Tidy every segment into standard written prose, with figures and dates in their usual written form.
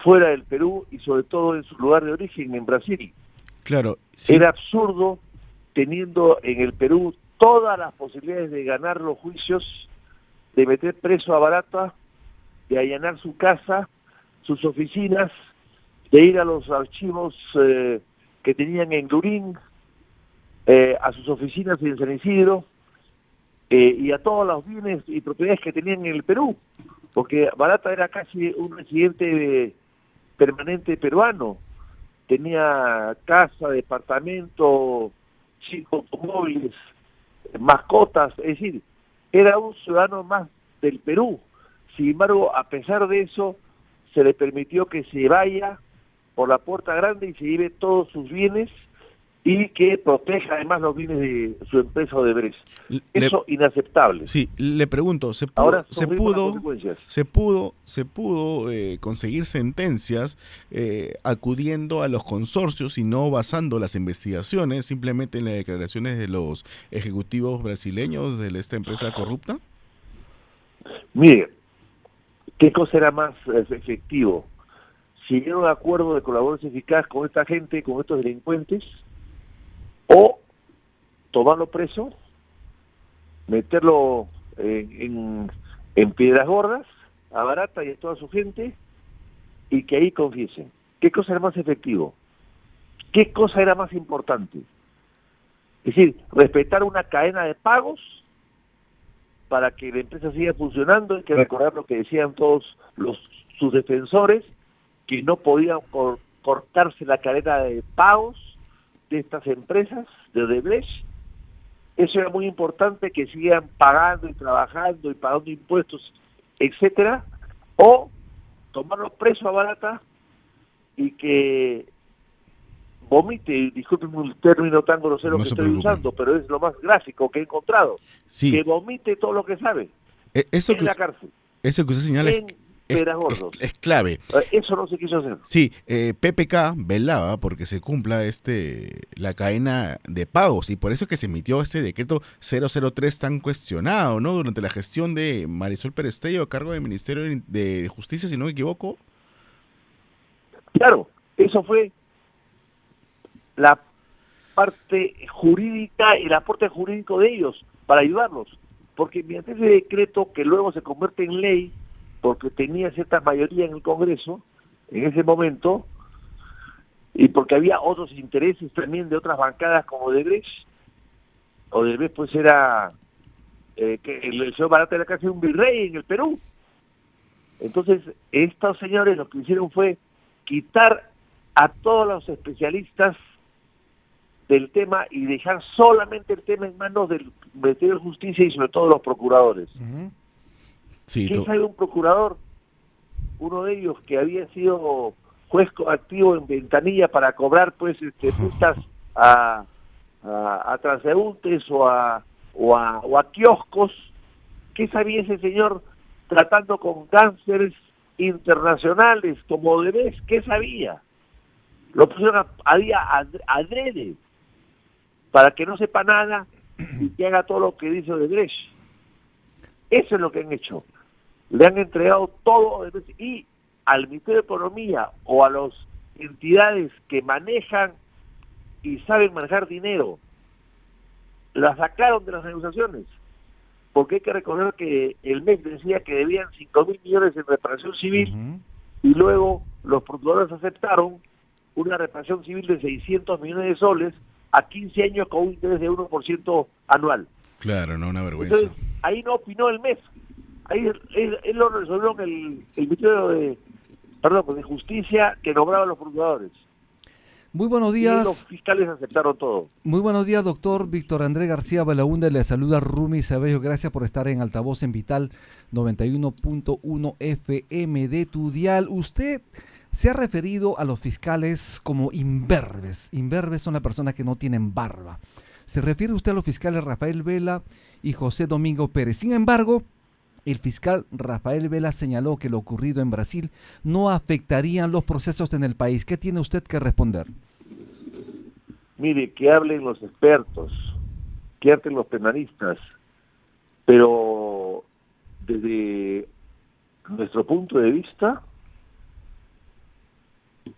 fuera del Perú y sobre todo en su lugar de origen, en Brasil. Claro, sí. Era absurdo teniendo en el Perú todas las posibilidades de ganar los juicios, de meter preso a Barata, de allanar su casa, sus oficinas, de ir a los archivos que tenían en Lurín, a sus oficinas en San Isidro, y a todos los bienes y propiedades que tenían en el Perú, porque Barata era casi un residente permanente peruano, tenía casa, departamento, 5 automóviles, mascotas, es decir, era un ciudadano más del Perú. Sin embargo, a pesar de eso, se le permitió que se vaya por la puerta grande y se lleve todos sus bienes y que proteja además los bienes de su empresa Odebrecht. Eso inaceptable. Sí, le pregunto, Ahora sufrimos las consecuencias. ¿se pudo conseguir sentencias acudiendo a los consorcios y no basando las investigaciones simplemente en las declaraciones de los ejecutivos brasileños de esta empresa corrupta? Mire, ¿qué cosa era más efectivo? Si era un acuerdo de colaboración eficaz con esta gente, con estos delincuentes, o tomarlo preso, meterlo en piedras gordas, a Barata y a toda su gente, y que ahí confiesen. ¿Qué cosa era más efectivo? ¿Qué cosa era más importante? Es decir, respetar una cadena de pagos para que la empresa siga funcionando. Hay que recordar lo que decían todos sus defensores, que no podían cortarse la cadena de pagos de estas empresas, de Odebrecht. Eso era muy importante, que sigan pagando y trabajando y pagando impuestos, etcétera, o tomarlos preso a Barata y que vomite, discúlpenme un término tan grosero que estoy usando, pero es lo más gráfico que he encontrado, sí. Que vomite todo lo que sabe eso en la cárcel. Eso que usted señala es clave. Eso no se quiso hacer. Sí, PPK velaba porque se cumpla la cadena de pagos, y por eso es que se emitió este decreto 003 tan cuestionado, ¿no? Durante la gestión de Marisol Perestello a cargo del Ministerio de Justicia, si no me equivoco. Claro, eso fue la parte jurídica, el aporte jurídico de ellos para ayudarlos, porque mediante ese decreto, que luego se convierte en ley porque tenía cierta mayoría en el Congreso en ese momento, y porque había otros intereses también de otras bancadas como Odebrecht pues era que el señor Barata era casi un virrey en el Perú. Entonces estos señores lo que hicieron fue quitar a todos los especialistas del tema y dejar solamente el tema en manos del Ministerio de Justicia y sobre todo los procuradores. Sí, ¿Quién sabe un procurador? Uno de ellos que había sido juez activo en Ventanilla para cobrar pues multas a transeúntes o a kioscos. ¿Qué sabía ese señor tratando con cánceres internacionales como Odebrecht? ¿Qué sabía? Lo pusieron adrede para que no sepa nada y que haga todo lo que dice Odebrecht. Eso es lo que han hecho. Le han entregado todo, y al Ministerio de Economía o a las entidades que manejan y saben manejar dinero, la sacaron de las negociaciones, porque hay que recordar que el MEC decía que debían 5.000 millones en reparación civil, y luego los procuradores aceptaron una reparación civil de 600 millones de soles a 15 años con un interés de 1% anual. Claro, no, una vergüenza. Entonces, ahí no opinó el MES. Ahí él lo resolvió en el Ministerio de Justicia, que nombraba a los procuradores. Muy buenos días. Y los fiscales aceptaron todo. Muy buenos días, doctor Víctor Andrés García Belaúnde. Le saluda Rumi Sabello. Gracias por estar en Altavoz en Vital 91.1 FM de tu dial. Usted se ha referido a los fiscales como imberbes. Imberbes son las personas que no tienen barba. Se refiere usted a los fiscales Rafael Vela y José Domingo Pérez. Sin embargo, el fiscal Rafael Vela señaló que lo ocurrido en Brasil no afectaría los procesos en el país. ¿Qué tiene usted que responder? Mire, que hablen los expertos, que hablen los penalistas, pero desde nuestro punto de vista,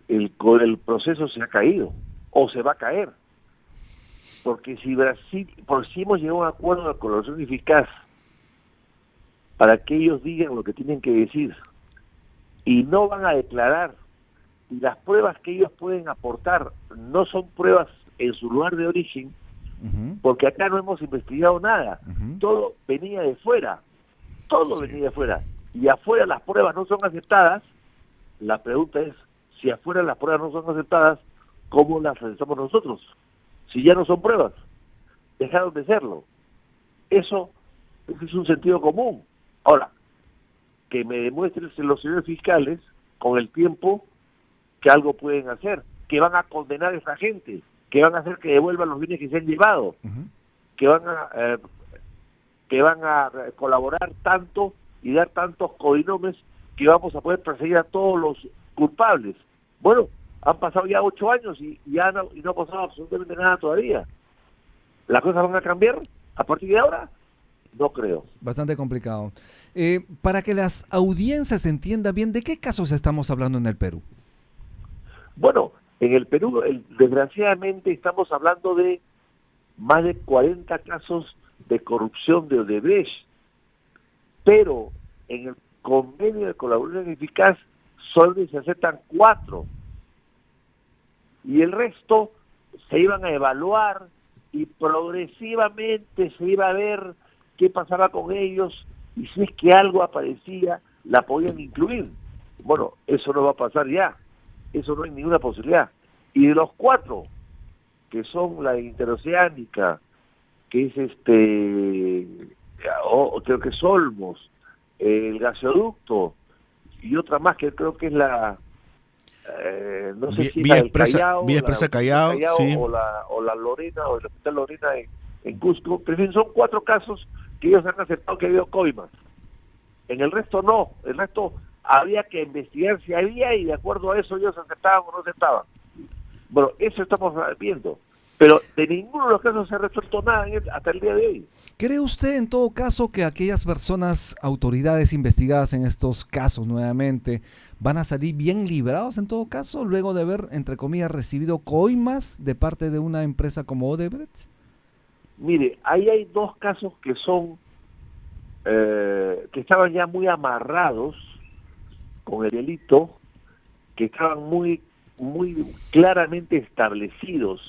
el proceso se ha caído o se va a caer. Porque si hemos llegado a un acuerdo de colaboración eficaz para que ellos digan lo que tienen que decir y no van a declarar, y las pruebas que ellos pueden aportar no son pruebas en su lugar de origen, porque acá no hemos investigado nada, todo venía de fuera, venía de fuera, y afuera las pruebas no son aceptadas. La pregunta es, si afuera las pruebas no son aceptadas, ¿cómo las realizamos nosotros? Si ya no son pruebas, dejaron de serlo. Eso es un sentido común. Ahora, que me demuestren los señores fiscales con el tiempo que algo pueden hacer, que van a condenar a esa gente, que van a hacer que devuelvan los bienes que se han llevado, que van a colaborar tanto y dar tantos codinomes que vamos a poder perseguir a todos los culpables. Bueno, han pasado ya 8 años y no ha pasado absolutamente nada todavía. ¿Las cosas van a cambiar a partir de ahora? No creo. Bastante complicado. Para que las audiencias entiendan bien, ¿de qué casos estamos hablando en el Perú? Bueno, en el Perú, desgraciadamente, estamos hablando de más de 40 casos de corrupción de Odebrecht, pero en el convenio de colaboración eficaz solo se aceptan 4, y el resto se iban a evaluar y progresivamente se iba a ver qué pasaba con ellos, y si es que algo aparecía, la podían incluir. Bueno, eso no va a pasar ya, eso no hay ninguna posibilidad. Y de los 4, que son la interoceánica, que es creo que es Olmos, el gasoducto, y otra más que creo que es la no sé si Vía la del Expresa Callao, Vía Expresa Callao, sí. o la Lorena, o el Hospital Lorena en Cusco. Pero en fin, son 4 casos que ellos han aceptado que ha habido coimas. En el resto no, el resto había que investigar si había, y de acuerdo a eso ellos aceptaban o no aceptaban. Bueno, eso estamos viendo, pero de ninguno de los casos se ha resuelto nada hasta el día de hoy. ¿Cree usted en todo caso que aquellas personas, autoridades investigadas en estos casos nuevamente, van a salir bien librados en todo caso, luego de haber, entre comillas, recibido coimas de parte de una empresa como Odebrecht? Mire, ahí hay 2 casos que son que estaban ya muy amarrados con el delito, que estaban muy claramente establecidos,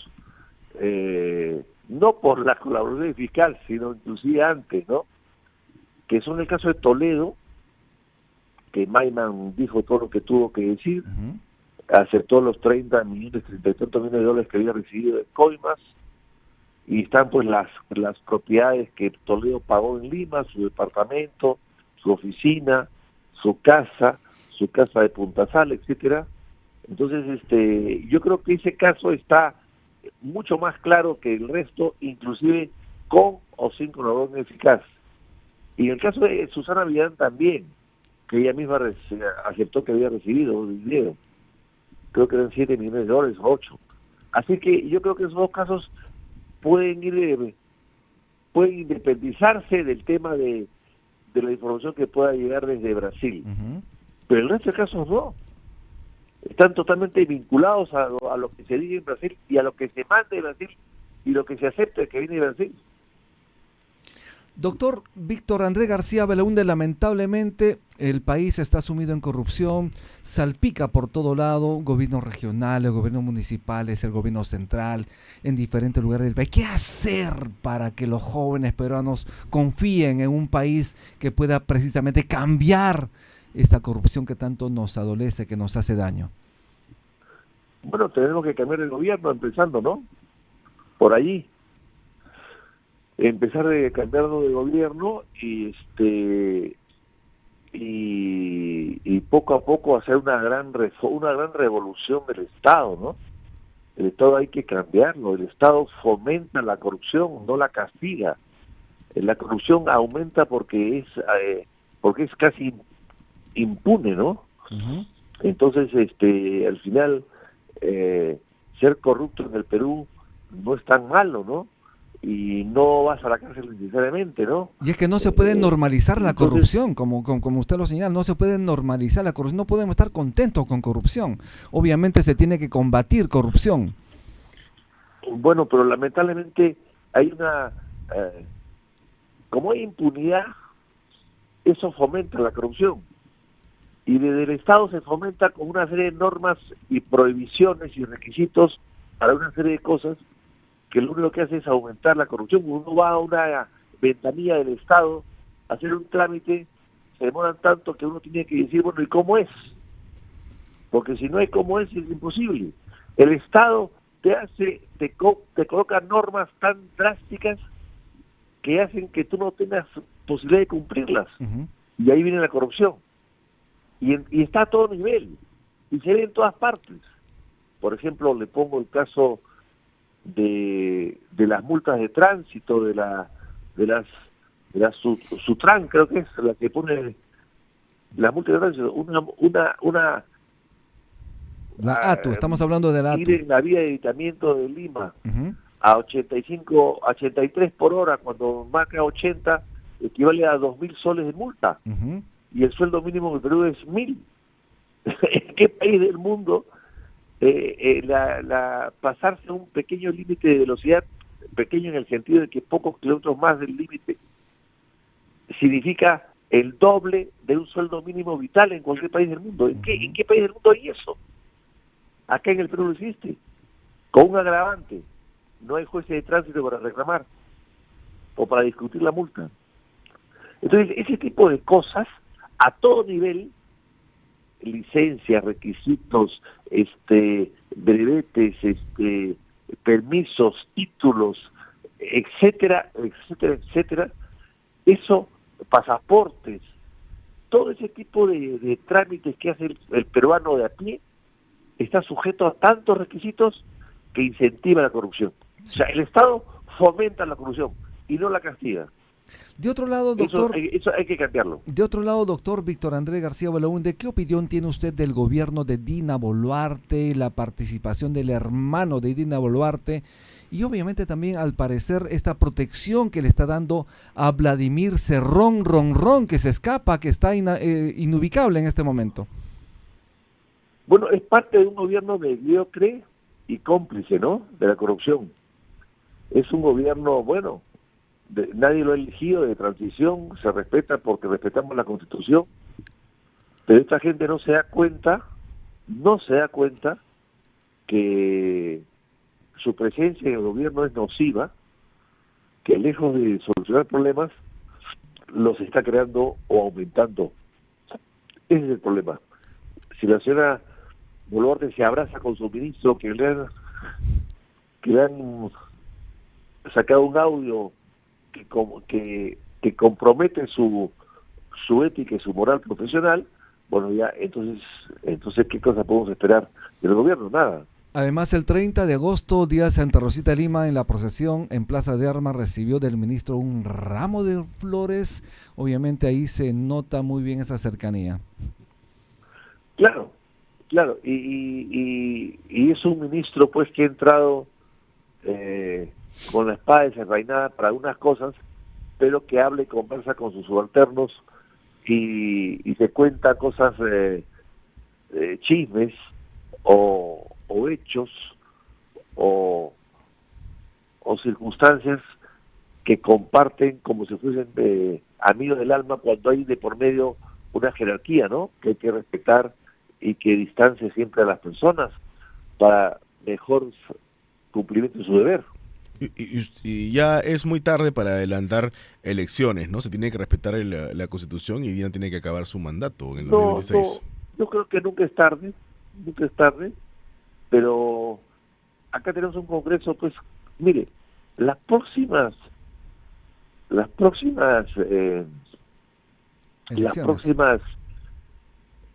no por la colaboración fiscal, sino inclusive antes, ¿no? Que son el caso de Toledo, que Maiman dijo todo lo que tuvo que decir, aceptó los 30 y tantos millones de dólares que había recibido de coimas, y están pues las propiedades que Toledo pagó en Lima, su departamento, su oficina, su casa de Punta Sal, etcétera. Entonces, yo creo que ese caso está mucho más claro que el resto, inclusive con o sin colaboración eficaz. Y en el caso de Susana Vidal también, que ella misma aceptó que había recibido dinero, creo que eran 7 millones de dólares o 8. Así que yo creo que esos 2 casos pueden independizarse del tema de la información que pueda llegar desde Brasil. Pero el resto de casos no. Están totalmente vinculados a lo que se dice en Brasil y a lo que se manda de Brasil y lo que se acepta que viene de Brasil. Doctor Víctor Andrés García Belaúnde, lamentablemente el país está sumido en corrupción, salpica por todo lado, gobiernos regionales, gobiernos municipales, el gobierno central, en diferentes lugares del país. ¿Qué hacer para que los jóvenes peruanos confíen en un país que pueda precisamente cambiar esta corrupción que tanto nos adolece, que nos hace daño? Bueno, tenemos que cambiar el gobierno, empezando, ¿no? Por allí. Empezar a cambiarlo de gobierno y poco a poco hacer una gran revolución del Estado, ¿no? El Estado hay que cambiarlo. El Estado fomenta la corrupción, no la castiga. La corrupción aumenta porque es casi impune, ¿no? Entonces, al final, ser corrupto en el Perú no es tan malo, ¿no? y no vas a la cárcel necesariamente, ¿no? Y es que no se puede normalizar la entonces, corrupción, como usted lo señala, no se puede normalizar la corrupción, no podemos estar contentos con corrupción. Obviamente se tiene que combatir corrupción. Bueno, pero lamentablemente hay como hay impunidad, eso fomenta la corrupción. Y desde el Estado se fomenta con una serie de normas y prohibiciones y requisitos para una serie de cosas que lo único que hace es aumentar la corrupción. Uno va a una ventanilla del Estado a hacer un trámite, se demoran tanto que uno tiene que decir, bueno, ¿y cómo es? Porque si no hay cómo es imposible. El Estado te coloca normas tan drásticas que hacen que tú no tengas posibilidad de cumplirlas. Uh-huh. Y ahí viene la corrupción. Y está a todo nivel. Y se ve en todas partes. Por ejemplo, le pongo el caso de las multas de tránsito, de las Sutran, creo que es la que pone las multas de tránsito, la ATU, estamos hablando de la ATU. Ir en la vía de evitamiento de Lima Uh-huh. a 83 por hora, cuando marca 80, equivale a 2.000 soles de multa. Uh-huh. Y el sueldo mínimo en el Perú es 1.000. ¿En qué país del mundo pasarse a un pequeño límite de velocidad, pequeño en el sentido de que pocos kilómetros más del límite, significa el doble de un sueldo mínimo vital en cualquier país del mundo? ¿En qué país del mundo hay eso? Acá en el Perú no existe. Con un agravante, no hay jueces de tránsito para reclamar o para discutir la multa. Entonces, ese tipo de cosas, a todo nivel, licencias, requisitos, brevetes, permisos, títulos, etcétera, etcétera, etcétera, eso, pasaportes, todo ese tipo de trámites que hace el peruano de a pie, está sujeto a tantos requisitos que incentiva la corrupción. O sea, el Estado fomenta la corrupción y no la castiga. De otro lado, doctor, eso hay que cambiarlo. De otro lado, doctor Víctor Andrés García Belaúnde, ¿qué opinión tiene usted del gobierno de Dina Boluarte, la participación del hermano de Dina Boluarte y obviamente también, al parecer, esta protección que le está dando a Vladimir Cerrón Ronrón, que se escapa, que está inubicable en este momento? Bueno, es parte de un gobierno mediocre y cómplice, ¿no?, de la corrupción. Es un gobierno, bueno, nadie lo ha elegido, de transición, se respeta porque respetamos la Constitución, pero esta gente no se da cuenta que su presencia en el gobierno es nociva, que lejos de solucionar problemas, los está creando o aumentando. Ese es el problema. Si la señora Boluarte se abraza con su ministro, que le han sacado un audio que compromete su ética y su moral profesional, bueno, ya, entonces ¿qué cosa podemos esperar del gobierno? Nada. Además, el 30 de agosto, día de Santa Rosita de Lima, en la procesión en Plaza de Armas, recibió del ministro un ramo de flores. Obviamente ahí se nota muy bien esa cercanía. Claro, y es un ministro pues que ha entrado con la espada desenvainada para algunas cosas, pero que habla y conversa con sus subalternos y se cuenta cosas, chismes o hechos o circunstancias que comparten como si fuesen amigos del alma, cuando hay de por medio una jerarquía, ¿no?, que hay que respetar y que distancie siempre a las para mejor cumplimiento de su deber. Y ya es muy tarde para adelantar elecciones, ¿no? Se tiene que respetar la Constitución y Dina tiene que acabar su mandato en el 2026. Yo creo que nunca es tarde, pero acá tenemos un Congreso, pues, mire, las próximas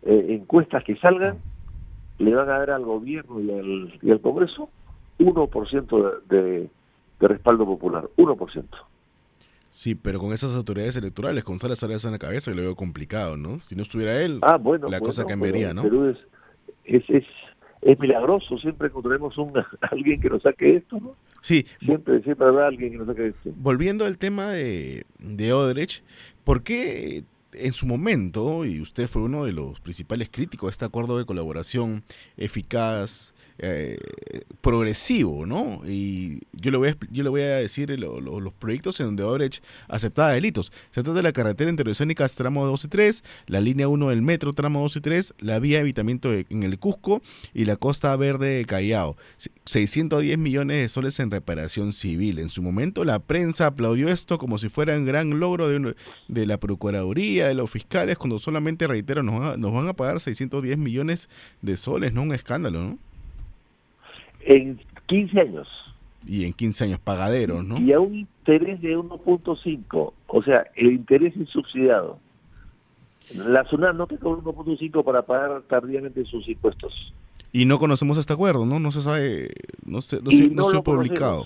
encuestas que salgan le van a dar al gobierno y al Congreso 1% de respaldo popular, 1%. Sí, pero con esas autoridades electorales, con Salazar en la cabeza, lo veo complicado, ¿no? Si no estuviera él, cosa cambiaría, ¿no? Perú es milagroso, siempre encontraremos alguien que nos saque esto, ¿no? Sí. Siempre habrá alguien que nos saque esto. Volviendo al tema de Odebrecht, ¿por qué en su momento, y usted fue uno de los principales críticos de este acuerdo de colaboración eficaz, progresivo, ¿no? Y yo le voy a decir los proyectos en donde Odebrecht aceptaba delitos. Se trata de la carretera interoceánica tramo 2 y 3, la línea 1 del metro tramo 2 y 3, la vía de evitamiento en el Cusco y la costa verde de Callao. 610 millones de soles en reparación civil. En su momento la prensa aplaudió esto como si fuera un gran logro de la Procuraduría, de los fiscales, cuando solamente, reitero, nos van a pagar 610 millones de soles, ¿no? Un escándalo, ¿no? En 15 años. Y en 15 años pagaderos, ¿no? Y a un interés de 1.5, o sea, el interés es subsidiado. La SUNAT no te cobra 1.5 para pagar tardíamente sus impuestos. Y no conocemos este acuerdo, ¿no? No se sabe, no se ha publicado.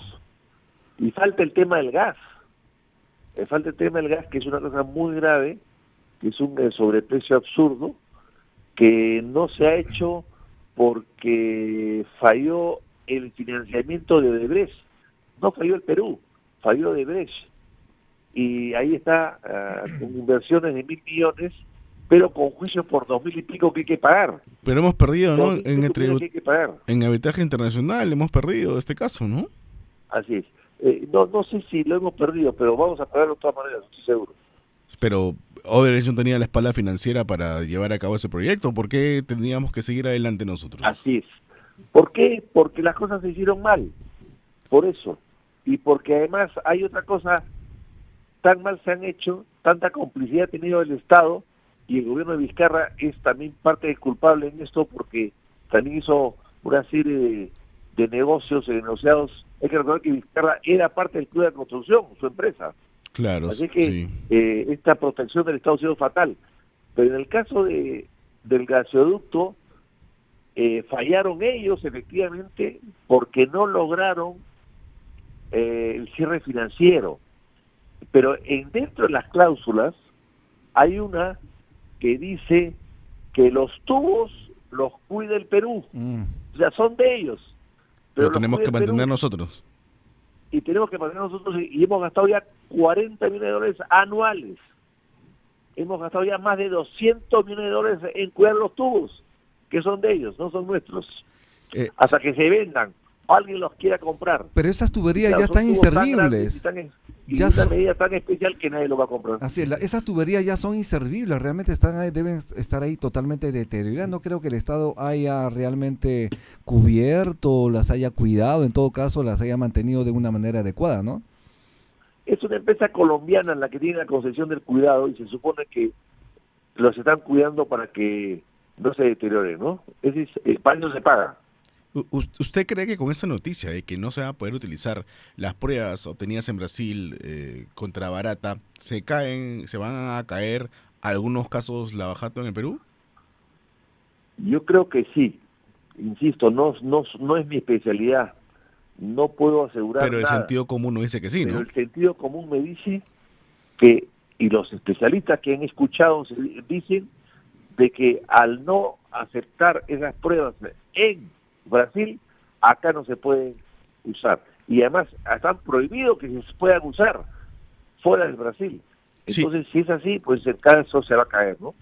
Y falta el tema del gas. Falta el tema del gas, que es una cosa muy grave, que es un sobreprecio absurdo, que no se ha hecho porque falló el financiamiento de Odebrecht. No falló el Perú, falló Odebrecht. Y ahí está con inversiones de 1.000 millones, pero con juicios por 2.000 y pico que hay que pagar. Pero hemos perdido, ¿no? En arbitraje internacional hemos perdido este caso, ¿no? Así es. No sé si lo hemos perdido, pero vamos a pagarlo de todas maneras, estoy seguro. Pero Odebrecht no tenía la espalda financiera para llevar a cabo ese proyecto. ¿Por qué tendríamos que seguir adelante nosotros? Así es. ¿Por qué? Porque las cosas se hicieron mal. Por eso. Y porque además hay otra cosa, tan mal se han hecho, tanta complicidad ha tenido el Estado, y el gobierno de Vizcarra es también parte del culpable en esto, porque también hizo una serie de negocios negociados. Hay que recordar que Vizcarra era parte del Club de Construcción, su empresa. Claro. Así que sí. Esta protección del Estado ha sido fatal. Pero en el caso del gasoducto, fallaron ellos efectivamente porque no lograron el cierre financiero. Pero dentro de las cláusulas hay una que dice que los tubos los cuida el Perú. O sea, son de ellos. Pero tenemos que mantener nosotros. Y tenemos que mantener nosotros, y hemos gastado ya 40 millones de dólares anuales. Hemos gastado ya más de 200 millones de dólares en cuidar los tubos, que son de ellos, no son nuestros. Hasta que se vendan, o alguien los quiera comprar. Pero esas tuberías ya están inservibles. Y una medida tan especial que nadie lo va a comprar. Así es, esas tuberías ya son inservibles, realmente deben estar ahí totalmente deterioradas. No creo que el Estado haya realmente cubierto, las haya cuidado, en todo caso las haya mantenido de una manera adecuada, ¿no? Es una empresa colombiana la que tiene la concesión del cuidado, y se supone que los están cuidando para que no se deterioren, ¿no? Es decir, para eso se paga. ¿Usted cree que con esa noticia de que no se va a poder utilizar las pruebas obtenidas en Brasil contra Barata, se van a caer algunos casos lavajato en el Perú? Yo creo que sí. Insisto, no es mi especialidad. No puedo asegurar Pero el nada. sentido común nos dice que sí, ¿no? Pero el sentido común me dice que, y los especialistas que han escuchado dicen de que al no aceptar esas pruebas en Brasil, acá no se pueden usar. Y además están prohibidos que se puedan usar fuera del Brasil. Entonces, si es así, pues el caso se va a caer, ¿no?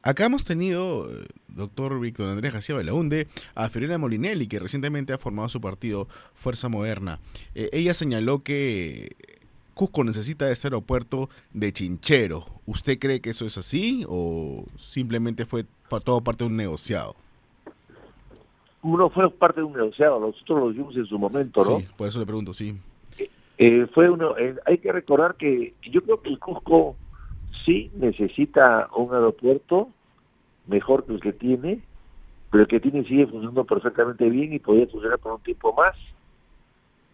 Acá hemos tenido, doctor Víctor Andrés García Belaúnde, a Fiorella Molinelli, que recientemente ha formado su partido Fuerza Moderna. Ella señaló que Cusco necesita de este aeropuerto de Chinchero. ¿Usted cree que eso es así o simplemente fue todo parte de un negociado? No fue parte de un negociado, nosotros lo dijimos en su momento, ¿no? Sí, por eso le pregunto, sí. Hay que recordar que yo creo que el Cusco sí necesita un aeropuerto mejor que el que tiene, pero el que tiene sigue funcionando perfectamente bien y podría funcionar por un tiempo más.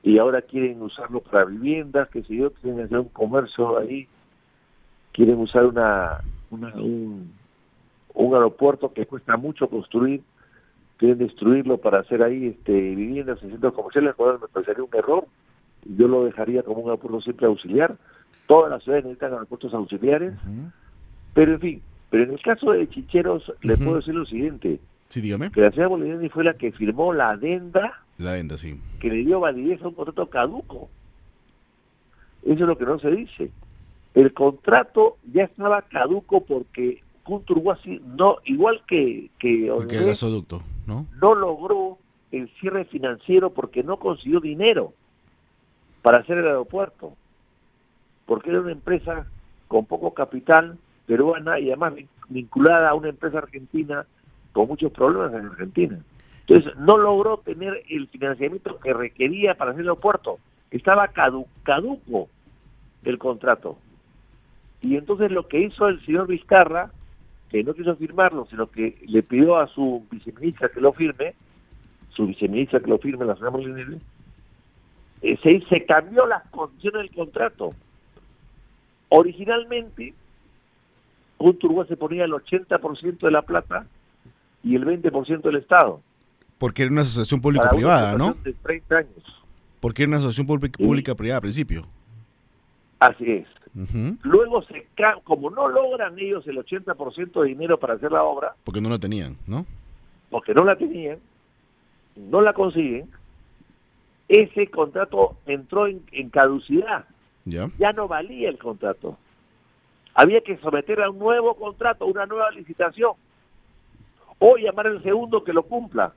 Y ahora quieren usarlo para viviendas, que si yo, quieren hacer un comercio ahí, quieren usar un aeropuerto que cuesta mucho construir, quieren destruirlo para hacer ahí viviendas en centros comerciales, cual me parecería un error. Yo lo dejaría como un aeropuerto siempre auxiliar. Todas las ciudades necesitan aeropuertos auxiliares, pero en fin, pero en el caso de Chincheros le puedo decir lo siguiente: Sí, dígame. Que la señora Molinelli fue la que firmó la adenda La adenda, sí. que le dio validez a un contrato caduco. Eso es lo que no se dice. El contrato ya estaba caduco porque Kunturguasi no, igual que Porque el Odebrecht, gasoducto, ¿no? no logró el cierre financiero porque no consiguió dinero para hacer el aeropuerto, porque era una empresa con poco capital peruana y además vinculada a una empresa argentina con muchos problemas en Argentina. Entonces no logró tener el financiamiento que requería para hacer el aeropuerto. Estaba caduco el contrato. Y entonces lo que hizo el señor Vizcarra, que no quiso firmarlo, sino que le pidió a su viceministra que lo firme, la señora Molinelli, se cambió las condiciones del contrato. Originalmente, Kunturguasi se ponía el 80% de la plata y el 20% del Estado. Porque era una asociación Para una público-privada, ¿no? explotación de 30 años. Porque era una asociación pública-privada al principio. Así es. Ujú. Luego, como no logran ellos el 80% de dinero para hacer la obra, Porque no la tenían, ¿no? porque no la tenían, no la consiguen, ese contrato entró en caducidad. Ya. Ya no valía el contrato. Había que someter a un nuevo contrato, una nueva licitación, o llamar al segundo que lo cumpla,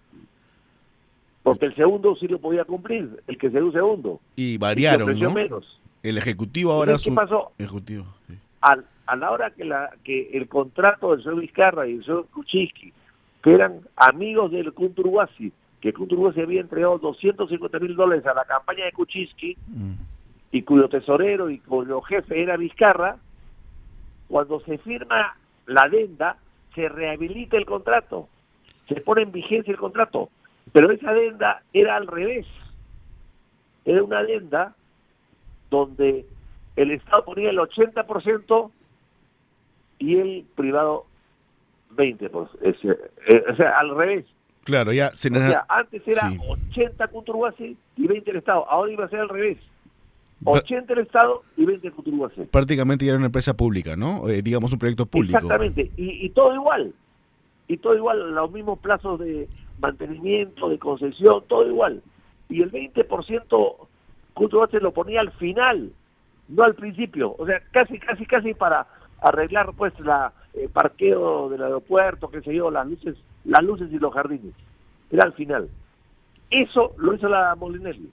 porque el segundo sí lo podía cumplir, el que se dio un segundo. Y Y variaron, ofreció ¿no? menos. El ejecutivo ahora Entonces, ¿qué pasó? Ejecutivo, sí. A la hora que el contrato del señor Vizcarra y el señor Kuczynski, que eran amigos del Kunturguasi, que Kunturguasi había entregado $250,000 a la campaña de Kuczynski, y cuyo tesorero y cuyo jefe era Vizcarra, cuando se firma la adenda, se rehabilita el contrato, se pone en vigencia el contrato, pero esa adenda era al revés, era una adenda donde el Estado ponía el 80% y el privado 20%, o sea, al revés. Claro, ya O sea, antes era sí. 80 Kunturguasi y 20 el Estado, ahora iba a ser al revés. 80 el Estado y 20 Kunturguasi. Prácticamente ya era una empresa pública, ¿no? Digamos un proyecto público. Exactamente, y todo igual. Y todo igual, los mismos plazos de mantenimiento, de concesión, todo igual. Y el 20% Kunturguasi lo ponía al final, no al principio. O sea, casi para arreglar pues parqueo del aeropuerto, qué sé yo, las luces y los jardines. Era al final. Eso lo hizo la Molinelli.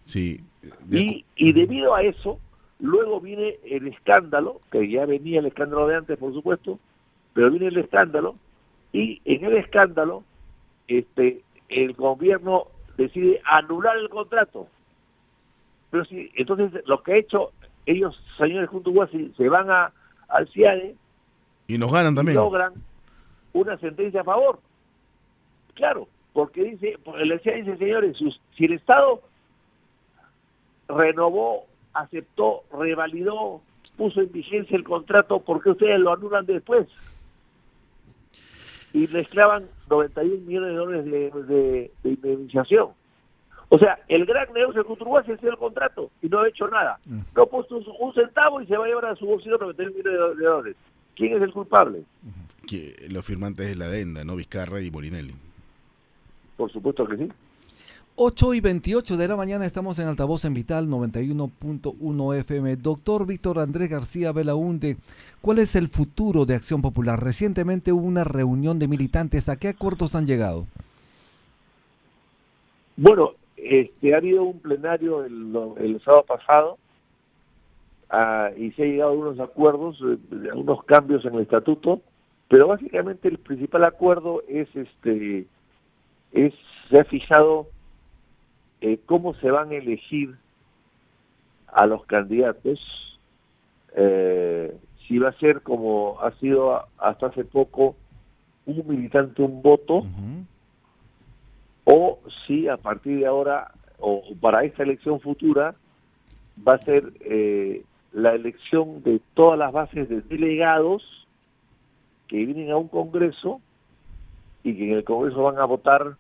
Sí. Y debido a eso, luego viene el escándalo, que ya venía el escándalo de antes, por supuesto, pero viene el escándalo, y en el escándalo, el gobierno decide anular el contrato. Pero sí, entonces lo que ha hecho ellos, señores Kunturguasi, se van al CIADE Y nos ganan y también. logran una sentencia a favor. Claro, porque el CIADE dice, señores, si el Estado renovó, aceptó, revalidó, puso en vigencia el contrato, ¿por qué ustedes lo anulan después? Y les clavan $91 millones de indemnización. O sea, el gran negocio de Kunturguasi es el contrato y no ha hecho nada. No ha puesto un centavo y se va a llevar a su bolsillo $91 millones. ¿Quién es el culpable? Que los firmantes de la adenda, ¿no? Vizcarra y Molinelli. Por supuesto que sí. 8:28 de la mañana, estamos en Altavoz en Vital 91.1 FM. Doctor Víctor Andrés García Belaúnde, ¿cuál es el futuro de Acción Popular? Recientemente hubo una reunión de militantes. ¿A qué acuerdos han llegado? Bueno, ha habido un plenario el sábado pasado y se ha llegado a unos acuerdos, a unos cambios en el estatuto, pero básicamente el principal acuerdo se ha fijado cómo se van a elegir a los candidatos, si va a ser como ha sido hasta hace poco, un militante, un voto, o si a partir de ahora, o para esta elección futura, va a ser la elección de todas las bases de delegados que vienen a un congreso y que en el congreso van a votar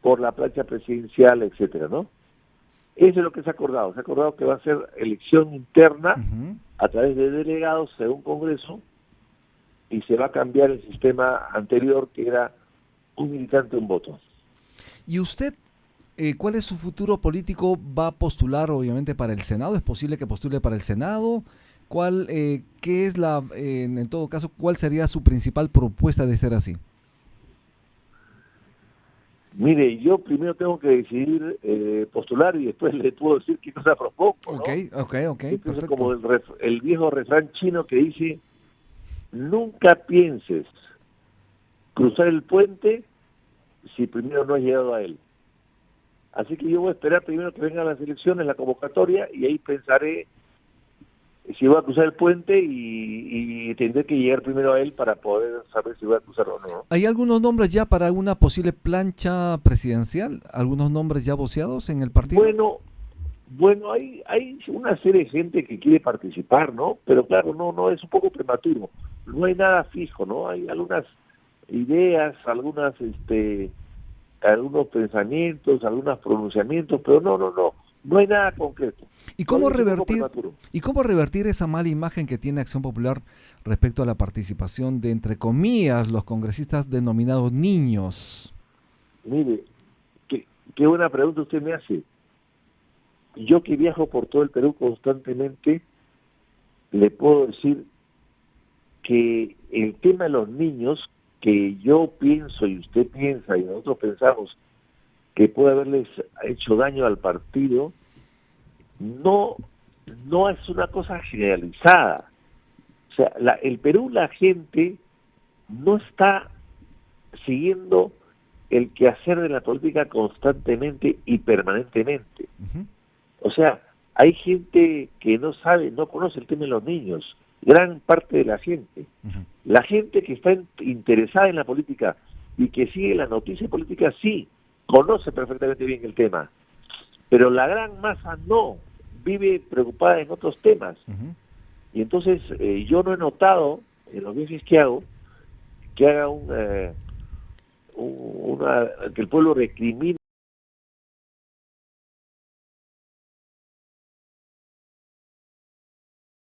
por la plancha presidencial, etcétera, ¿no? Eso es lo que se ha acordado. Se ha acordado que va a ser elección interna a través de delegados según Congreso y se va a cambiar el sistema anterior que era un militante, un voto. ¿Y usted, cuál es su futuro político? ¿Va a postular obviamente para el Senado? ¿Es posible que postule para el Senado? ¿Qué es en todo caso, cuál sería su principal propuesta de ser así? Mire, yo primero tengo que decidir postular y después le puedo decir qué cosa propongo, ¿no? Ok, Yo pienso perfecto. como el viejo refrán chino que dice: nunca pienses cruzar el puente si primero no has llegado a él. Así que yo voy a esperar primero que vengan las elecciones, la convocatoria, y ahí pensaré si voy a cruzar el puente y tendré que llegar primero a él para poder saber si voy a cruzar o no. ¿Hay algunos nombres ya para una posible plancha presidencial? ¿Algunos nombres ya voceados en el partido? Bueno, hay una serie de gente que quiere participar, ¿no? Pero claro, no es un poco prematuro. No hay nada fijo, ¿no? Hay algunas ideas, algunos pensamientos, algunos pronunciamientos, pero no hay nada concreto. ¿Y cómo Es un poco revertir prematuro. esa mala imagen que tiene Acción Popular respecto a la participación de, entre comillas, los congresistas denominados niños? Mire, qué buena pregunta usted me hace. Yo que viajo por todo el Perú constantemente, le puedo decir que el tema de los niños, que yo pienso y usted piensa y nosotros pensamos que puede haberles hecho daño al partido, no es una cosa generalizada. O sea, el Perú, la gente no está siguiendo el quehacer de la política constantemente y permanentemente. Uh-huh. O sea, hay gente que no conoce el tema de los niños, gran parte de la gente. Uh-huh. La gente que está interesada en la política y que sigue la noticia política, sí, conoce perfectamente bien el tema, pero la gran masa no, vive preocupada en otros temas. Uh-huh. Y entonces yo no he notado en los viajes que hago que haga que el pueblo recrimine